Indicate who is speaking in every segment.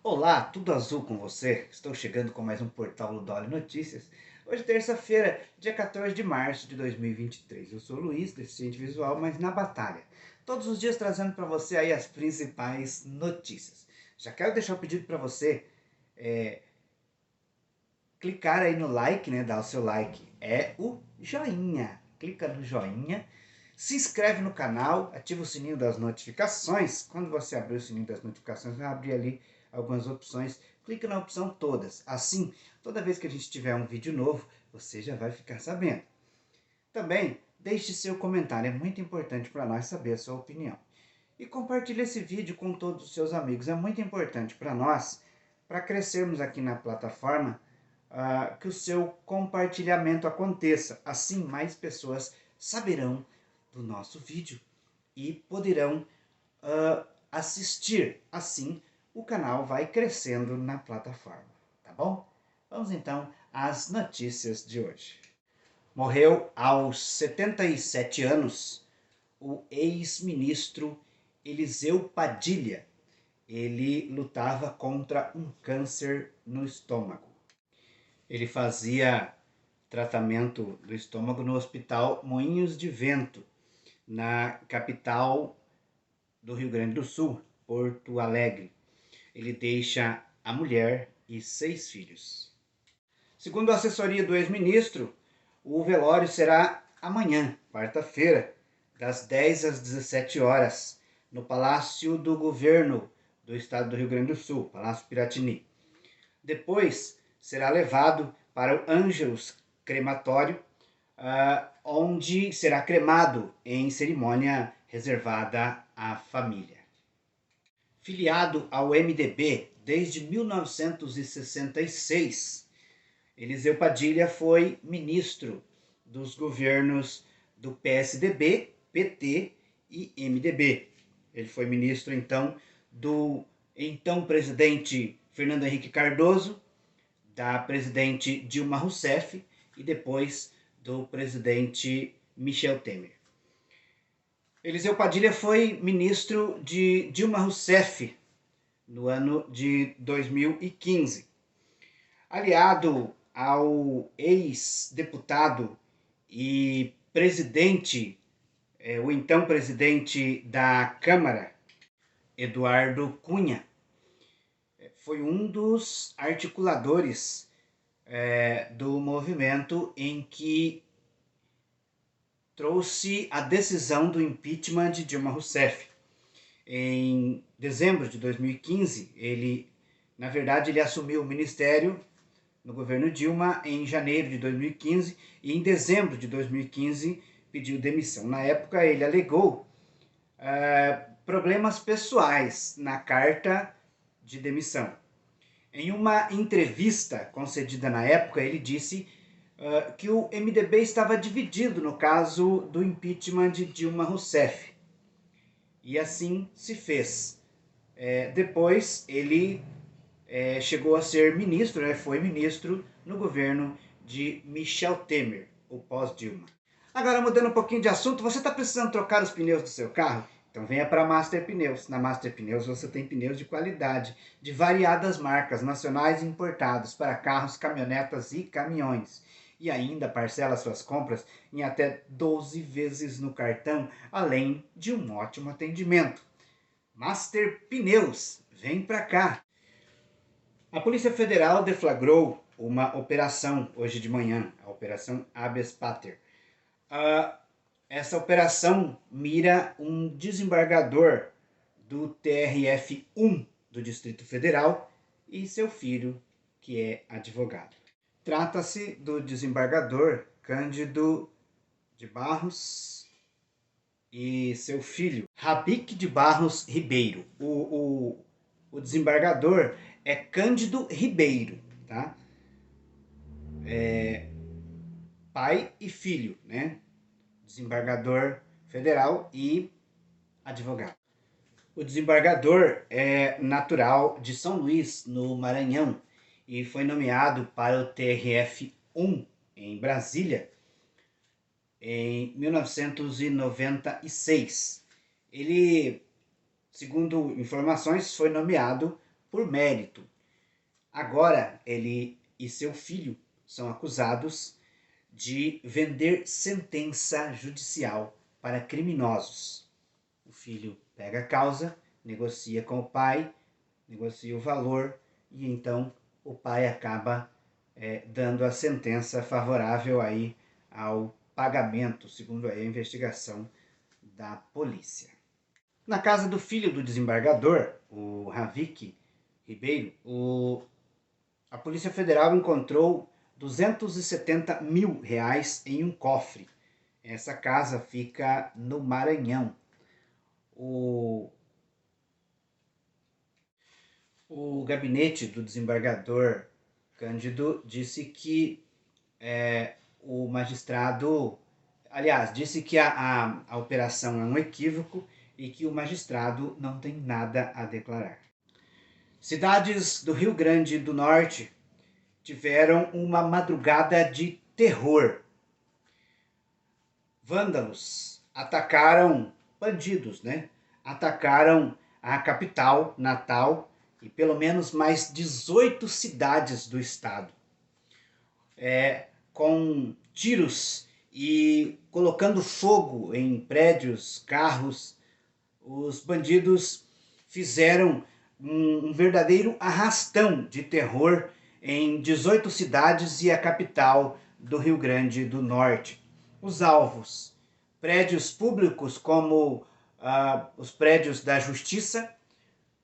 Speaker 1: Olá, tudo azul com você? Estou chegando com mais um Portal Ludoli Notícias. Hoje, terça-feira, dia 14 de março de 2023. Eu sou o Luiz, deficiente visual, mas na batalha. Todos os dias trazendo para você aí as principais notícias. Já quero deixar o pedido para você clicar aí no like, né? Dar o seu like. É o joinha. Clica no joinha. Se inscreve no canal, ativa o sininho das notificações. Quando você abrir o sininho das notificações, vai abrir ali algumas opções. Clica na opção todas. Assim, toda vez que a gente tiver um vídeo novo, você já vai ficar sabendo. Também, deixe seu comentário, é muito importante para nós saber a sua opinião. E compartilhe esse vídeo com todos os seus amigos, é muito importante para nós, para crescermos aqui na plataforma, que o seu compartilhamento aconteça. Assim, mais pessoas saberão do nosso vídeo e poderão assistir. Assim, o canal vai crescendo na plataforma, tá bom? Vamos então às notícias de hoje. Morreu aos 77 anos o ex-ministro Eliseu Padilha. Ele lutava contra um câncer no estômago. Ele fazia tratamento do estômago no Hospital Moinhos de Vento, na capital do Rio Grande do Sul, Porto Alegre. Ele deixa a mulher e 6 filhos. Segundo a assessoria do ex-ministro, o velório será amanhã, quarta-feira, das 10 às 17 horas, no Palácio do Governo do Estado do Rio Grande do Sul, Palácio Piratini. Depois será levado para o Ângelus Crematório, onde será cremado em cerimônia reservada à família. Filiado ao MDB desde 1966, Eliseu Padilha foi ministro dos governos do PSDB, PT e MDB. Ele foi ministro, então, do então presidente Fernando Henrique Cardoso, da presidente Dilma Rousseff e depois do presidente Michel Temer. Eliseu Padilha foi ministro de Dilma Rousseff no ano de 2015. Aliado ao ex-deputado e presidente, o então presidente da Câmara, Eduardo Cunha, foi um dos articuladores do movimento em que trouxe a decisão do impeachment de Dilma Rousseff. Em dezembro de 2015, ele assumiu o ministério no governo Dilma em janeiro de 2015 e em dezembro de 2015 pediu demissão. Na época, ele alegou problemas pessoais na carta de demissão. Em uma entrevista concedida na época, ele disse que o MDB estava dividido no caso do impeachment de Dilma Rousseff. E assim se fez. Depois ele chegou a ser ministro, foi ministro no governo de Michel Temer, o pós-Dilma. Agora, mudando um pouquinho de assunto, você está precisando trocar os pneus do seu carro? Então venha para a Master Pneus. Na Master Pneus você tem pneus de qualidade, de variadas marcas, nacionais e importados, para carros, caminhonetas e caminhões. E ainda parcela suas compras em até 12 vezes no cartão, além de um ótimo atendimento. Master Pneus, vem para cá! A Polícia Federal deflagrou uma operação hoje de manhã, a Operação Habeas Pater. Essa operação mira um desembargador do TRF-1 do Distrito Federal e seu filho, que é advogado. Trata-se do desembargador Cândido de Barros e seu filho, Rabique de Barros Ribeiro. O desembargador é Cândido Ribeiro, tá? Pai e filho, né? Desembargador federal e advogado. O desembargador é natural de São Luís, no Maranhão, e foi nomeado para o TRF-1 em Brasília em 1996. Ele, segundo informações, foi nomeado por mérito. Agora ele e seu filho são acusados de vender sentença judicial para criminosos. O filho pega a causa, negocia com o pai, negocia o valor e então o pai acaba dando a sentença favorável aí ao pagamento, segundo aí a investigação da polícia. Na casa do filho do desembargador, o Ravik Ribeiro, a Polícia Federal encontrou R$ 270 mil em um cofre. Essa casa fica no Maranhão. O gabinete do desembargador Cândido disse que o magistrado, aliás, disse que a operação é um equívoco e que o magistrado não tem nada a declarar. Cidades do Rio Grande do Norte tiveram uma madrugada de terror. Vândalos atacaram, bandidos, né? Atacaram a capital, Natal, e pelo menos mais 18 cidades do estado. Com tiros e colocando fogo em prédios, carros, os bandidos fizeram um verdadeiro arrastão de terror em 18 cidades e a capital do Rio Grande do Norte. Os alvos: prédios públicos como os prédios da Justiça,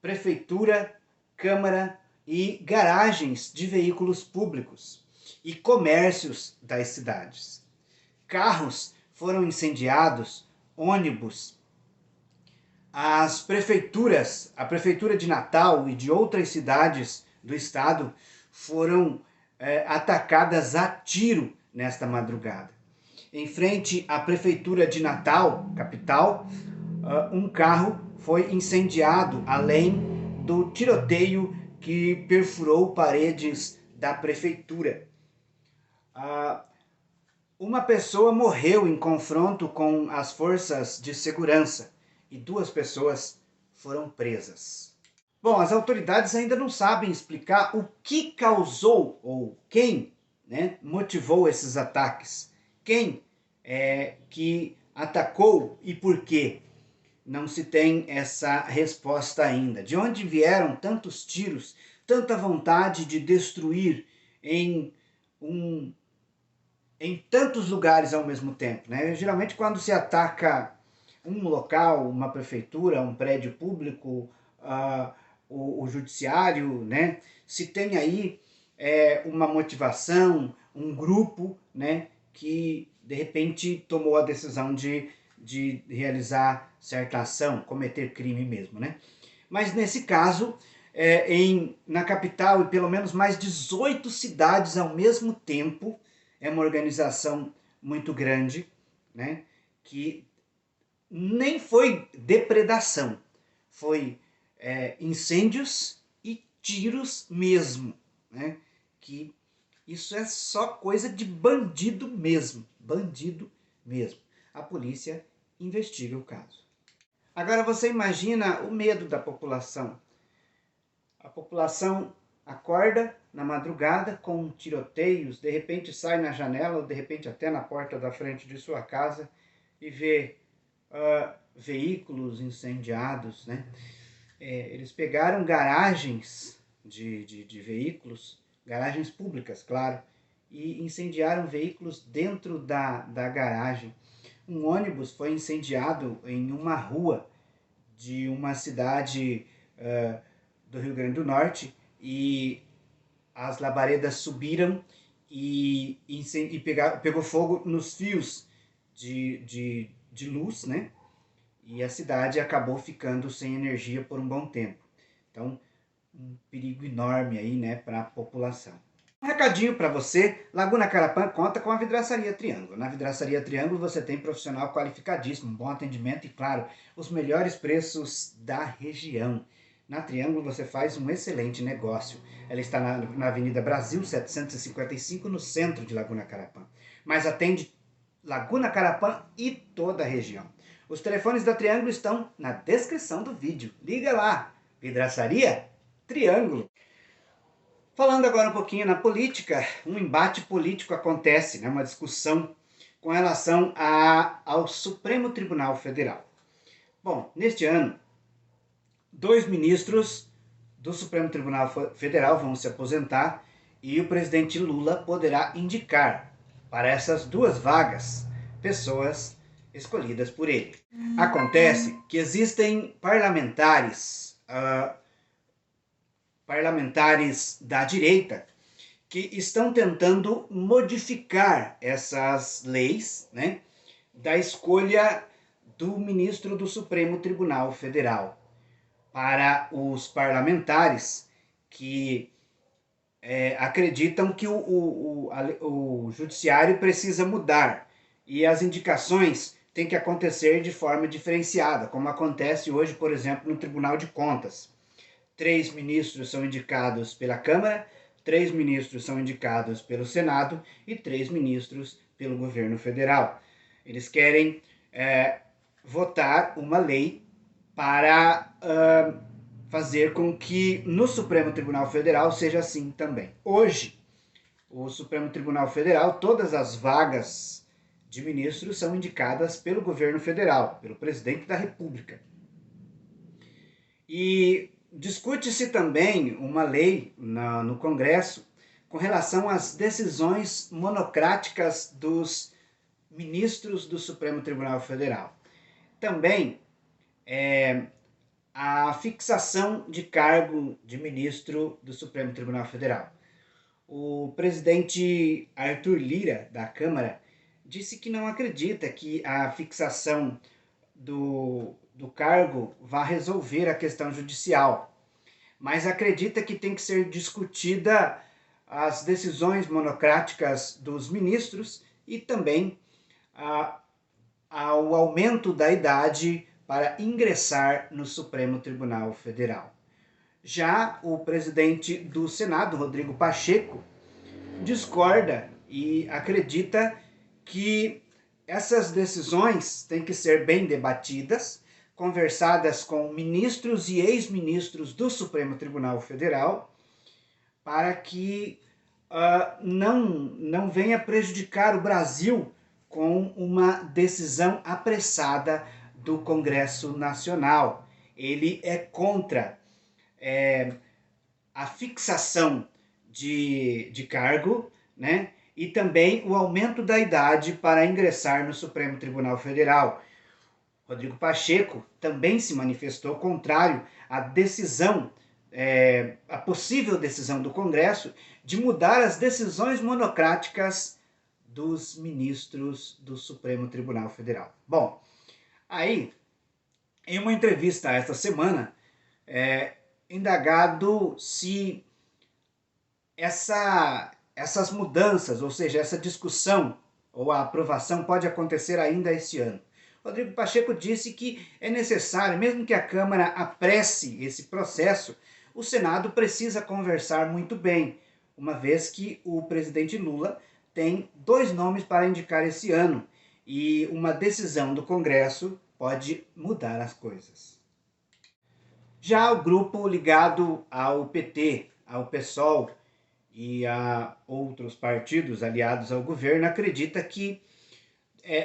Speaker 1: Prefeitura, Câmara e garagens de veículos públicos e comércios das cidades. Carros foram incendiados, ônibus. As prefeituras, a Prefeitura de Natal e de outras cidades do estado foram atacadas a tiro nesta madrugada. Em frente à Prefeitura de Natal, capital, um carro foi incendiado, além do tiroteio que perfurou paredes da prefeitura. Uma pessoa morreu em confronto com as forças de segurança e 2 pessoas foram presas. Bom, as autoridades ainda não sabem explicar o que causou ou quem, né, motivou esses ataques. Quem que atacou e por quê? Não se tem essa resposta ainda. De onde vieram tantos tiros, tanta vontade de destruir em tantos lugares ao mesmo tempo, né? Geralmente quando se ataca um local, uma prefeitura, um prédio público, o judiciário, né? Se tem aí uma motivação, um grupo, né? Que de repente tomou a decisão de realizar certa ação, cometer crime mesmo, né? Mas nesse caso, na capital e pelo menos mais 18 cidades ao mesmo tempo, é uma organização muito grande, né? Que nem foi depredação, foi incêndios e tiros mesmo, né? Que isso é só coisa de bandido mesmo, bandido mesmo. A polícia investiga o caso. Agora você imagina o medo da população. A população acorda na madrugada com tiroteios, de repente sai na janela ou de repente até na porta da frente de sua casa e vê veículos incendiados, né? Eles pegaram garagens de veículos, garagens públicas, claro, e incendiaram veículos dentro da garagem. Um ônibus foi incendiado em uma rua de uma cidade do Rio Grande do Norte e as labaredas subiram e pegou fogo nos fios de luz, né? E a cidade acabou ficando sem energia por um bom tempo. Então, um perigo enorme aí, né, para a população. Um recadinho para você: Laguna Carapã conta com a Vidraçaria Triângulo. Na Vidraçaria Triângulo você tem profissional qualificadíssimo, bom atendimento e, claro, os melhores preços da região. Na Triângulo você faz um excelente negócio. Ela está na Avenida Brasil 755, no centro de Laguna Carapã. Mas atende Laguna Carapã e toda a região. Os telefones da Triângulo estão na descrição do vídeo. Liga lá! Vidraçaria triângulo. Falando agora um pouquinho na política, um embate político acontece, né, uma discussão com relação ao Supremo Tribunal Federal. Bom, neste ano, 2 ministros do Supremo Tribunal Federal vão se aposentar e o presidente Lula poderá indicar para essas 2 vagas pessoas escolhidas por ele. Acontece que existem parlamentares da direita que estão tentando modificar essas leis, né, da escolha do ministro do Supremo Tribunal Federal. Para os parlamentares que acreditam que o judiciário precisa mudar e as indicações têm que acontecer de forma diferenciada, como acontece hoje, por exemplo, no Tribunal de Contas. 3 ministros são indicados pela Câmara, 3 ministros são indicados pelo Senado e 3 ministros pelo governo federal. Eles querem votar uma lei para fazer com que no Supremo Tribunal Federal seja assim também. Hoje, o Supremo Tribunal Federal, todas as vagas de ministros são indicadas pelo governo federal, pelo presidente da República. E discute-se também uma lei no Congresso com relação às decisões monocráticas dos ministros do Supremo Tribunal Federal. Também a fixação de cargo de ministro do Supremo Tribunal Federal. O presidente Arthur Lira, da Câmara, disse que não acredita que a fixação do cargo vá resolver a questão judicial, mas acredita que tem que ser discutida as decisões monocráticas dos ministros e também ao aumento da idade para ingressar no Supremo Tribunal Federal. Já o presidente do Senado, Rodrigo Pacheco, discorda e acredita que essas decisões têm que ser bem debatidas, conversadas com ministros e ex-ministros do Supremo Tribunal Federal, para que não venha prejudicar o Brasil com uma decisão apressada do Congresso Nacional. Ele é contra a fixação de cargo, né? E também o aumento da idade para ingressar no Supremo Tribunal Federal. Rodrigo Pacheco também se manifestou contrário à decisão, a possível decisão do Congresso de mudar as decisões monocráticas dos ministros do Supremo Tribunal Federal. Bom, aí, em uma entrevista esta semana, indagado se essas mudanças, ou seja, essa discussão ou a aprovação pode acontecer ainda este ano. Rodrigo Pacheco disse que é necessário, mesmo que a Câmara apresse esse processo, o Senado precisa conversar muito bem, uma vez que o presidente Lula tem 2 nomes para indicar esse ano e uma decisão do Congresso pode mudar as coisas. Já o grupo ligado ao PT, ao PSOL e a outros partidos aliados ao governo acredita que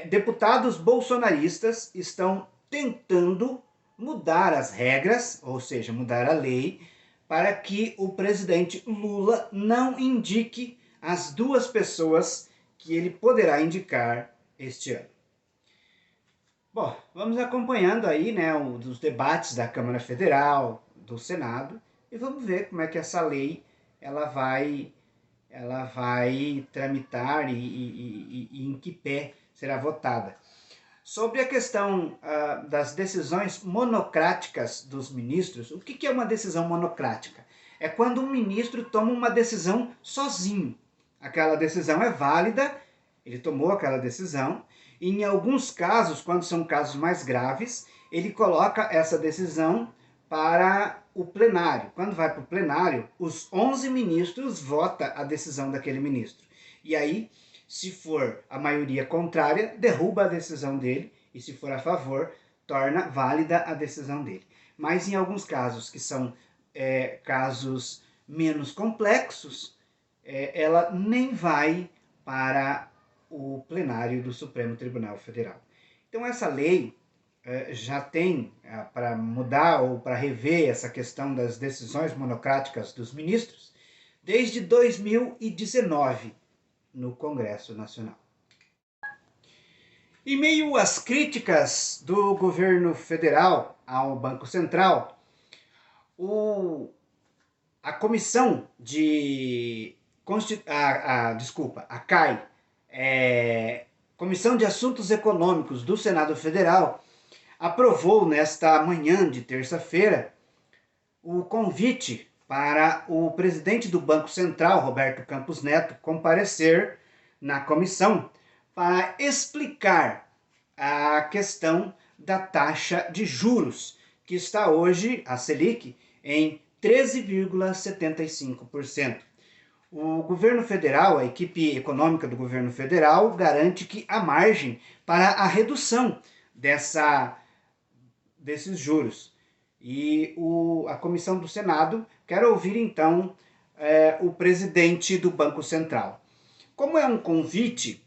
Speaker 1: deputados bolsonaristas estão tentando mudar as regras, ou seja, mudar a lei, para que o presidente Lula não indique as 2 pessoas que ele poderá indicar este ano. Bom, vamos acompanhando aí, né, os debates da Câmara Federal, do Senado, e vamos ver como é que essa lei ela vai tramitar e em que pé será votada. Sobre a questão das decisões monocráticas dos ministros, o que é uma decisão monocrática? É quando um ministro toma uma decisão sozinho. Aquela decisão é válida, ele tomou aquela decisão, e em alguns casos, quando são casos mais graves, ele coloca essa decisão para o plenário. Quando vai para o plenário, os 11 ministros votam a decisão daquele ministro. E aí, se for a maioria contrária, derruba a decisão dele, e se for a favor, torna válida a decisão dele. Mas em alguns casos que são casos menos complexos, ela nem vai para o plenário do Supremo Tribunal Federal. Então essa lei já tem, para mudar ou para rever essa questão das decisões monocráticas dos ministros, desde 2019 no Congresso Nacional. Em meio às críticas do governo federal ao Banco Central, a comissão de a CAI, Comissão de Assuntos Econômicos do Senado Federal, aprovou nesta manhã de terça-feira o convite para o presidente do Banco Central, Roberto Campos Neto, comparecer na comissão para explicar a questão da taxa de juros, que está hoje, a Selic, em 13,75%. O governo federal, a equipe econômica do governo federal, garante que há margem para a redução desses juros. E a comissão do Senado quer ouvir, então, o presidente do Banco Central. Como é um convite,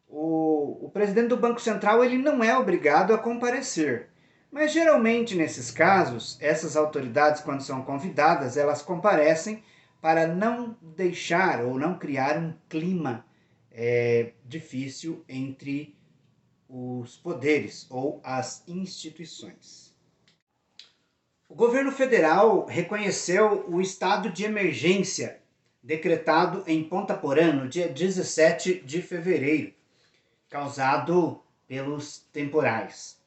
Speaker 1: o presidente do Banco Central ele não é obrigado a comparecer. Mas, geralmente, nesses casos, essas autoridades, quando são convidadas, elas comparecem para não deixar ou não criar um clima difícil entre os poderes ou as instituições. O governo federal reconheceu o estado de emergência decretado em Ponta Porã no dia 17 de fevereiro, causado pelos temporais.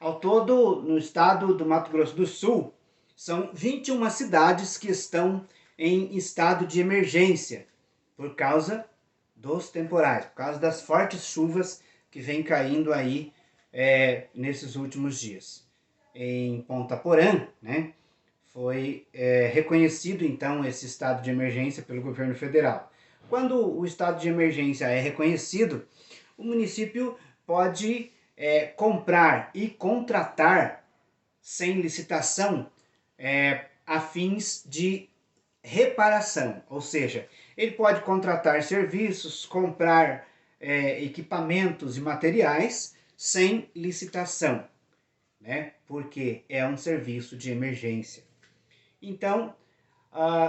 Speaker 1: Ao todo, no estado do Mato Grosso do Sul, são 21 cidades que estão em estado de emergência por causa dos temporais, por causa das fortes chuvas que vem caindo aí nesses últimos dias. Em Ponta Porã, né, foi reconhecido então esse estado de emergência pelo governo federal. Quando o estado de emergência é reconhecido, o município pode comprar e contratar sem licitação a fins de reparação, ou seja, ele pode contratar serviços, comprar equipamentos e materiais sem licitação, né? Porque é um serviço de emergência. Então,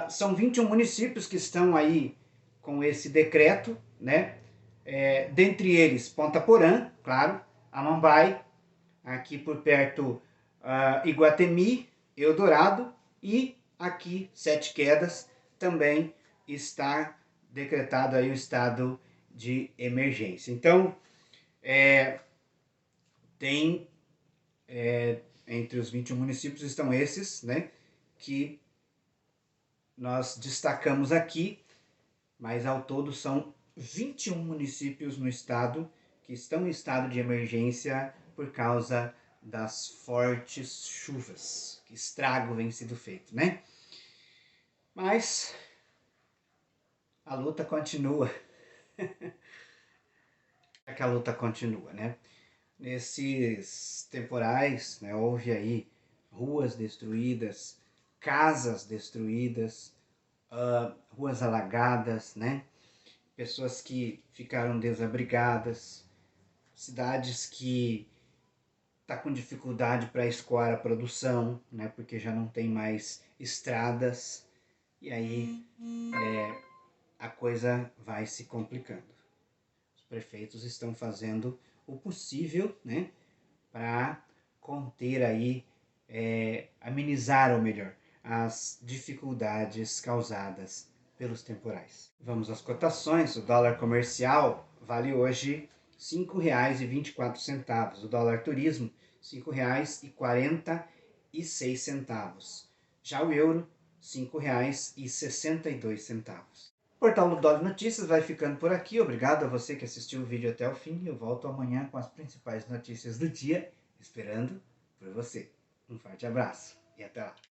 Speaker 1: são 21 municípios que estão aí com esse decreto, né? Dentre eles, Ponta Porã, claro, Amambai, aqui por perto, Iguatemi, Eldorado, e aqui, Sete Quedas, também está decretado aí o estado de emergência. Então, tem entre os 21 municípios estão esses, né, que nós destacamos aqui, mas ao todo são 21 municípios no estado que estão em estado de emergência por causa das fortes chuvas. Que estrago vem sido feito, né? Mas a luta continua. É que a luta continua, né? Nesses temporais, né, houve aí ruas destruídas, casas destruídas, ruas alagadas, né? Pessoas que ficaram desabrigadas, cidades que tá com dificuldade para escoar a produção, né? Porque já não tem mais estradas, e aí a coisa vai se complicando. Os prefeitos estão fazendo o possível, né, para conter aí, amenizar ou melhor, as dificuldades causadas pelos temporais. Vamos às cotações. O dólar comercial vale hoje R$ 5,24. O dólar turismo, R$ 5,46. Já o euro, R$ 5,62. O Portal Ludolf Notícias vai ficando por aqui. Obrigado a você que assistiu o vídeo até o fim. Eu volto amanhã com as principais notícias do dia, esperando por você. Um forte abraço e até lá.